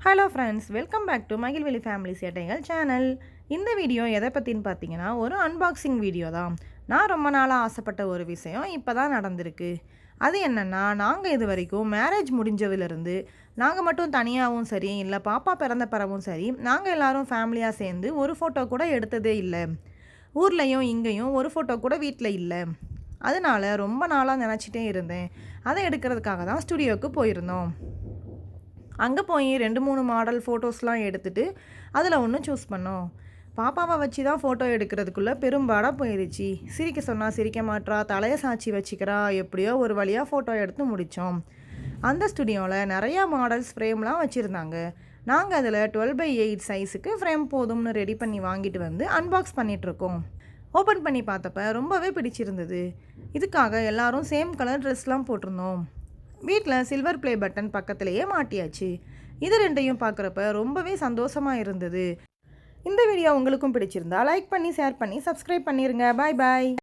Hello friends, welcome back to Magizhveli family சேட்டைகள் channel. இந்த video எதை பற்றின்னு பார்த்தீங்கன்னா, ஒரு அன்பாக்சிங் வீடியோ தான். நான் ரொம்ப நாளாக ஆசைப்பட்ட ஒரு விஷயம் இப்போ தான் நடந்திருக்கு. அது என்னென்னா, நாங்கள் இது வரைக்கும் மேரேஜ் முடிஞ்சதுலேருந்து நாங்கள் மட்டும் தனியாகவும் சரி, இல்லை பாப்பா பிறந்த பிறவும் சரி, நாங்கள் எல்லோரும் ஃபேமிலியாக சேர்ந்து ஒரு ஃபோட்டோ கூட எடுத்ததே இல்லை. ஊர்லேயும் இங்கேயும் ஒரு ஃபோட்டோ கூட வீட்டில் இல்லை. அதனால் ரொம்ப நாளாக நினச்சிட்டே இருந்தேன். அதை எடுக்கிறதுக்காக தான் ஸ்டுடியோவுக்கு போயிருந்தோம். அங்கே போய் 2-3 மாடல் ஃபோட்டோஸ்லாம் எடுத்துகிட்டு அதில் ஒன்று சூஸ் பண்ணோம். பாப்பாவை வச்சு தான் ஃபோட்டோ எடுக்கிறதுக்குள்ளே பெரும்பாடாக போயிடுச்சு. சிரிக்க சொன்னால் சிரிக்க மாட்றா, தலையை சாய்ச்சி வச்சுக்கிறா. எப்படியோ ஒரு வழியாக ஃபோட்டோ எடுத்து முடித்தோம். அந்த ஸ்டுடியோவில் நிறையா மாடல்ஸ் ஃப்ரேம்லாம் வச்சுருந்தாங்க. நாங்கள் அதில் 12x8 சைஸுக்கு ஃப்ரேம் போதும்னு ரெடி பண்ணி வாங்கிட்டு வந்து அன்பாக்ஸ் பண்ணிகிட்ருக்கோம். ஓப்பன் பண்ணி பார்த்தப்ப ரொம்பவே பிடிச்சிருந்தது. இதுக்காக எல்லோரும் சேம் கலர் ட்ரெஸ்லாம் போட்டிருந்தோம். வீட்டில் சில்வர் ப்ளே பட்டன் பக்கத்துலேயே மாட்டியாச்சு. இது ரெண்டையும் பார்க்குறப்ப ரொம்பவே சந்தோஷமாக இருந்தது. இந்த வீடியோ உங்களுக்கும் பிடிச்சிருந்தா லைக் பண்ணி, ஷேர் பண்ணி, சப்ஸ்கிரைப் பண்ணிடுங்க. பாய் பாய்.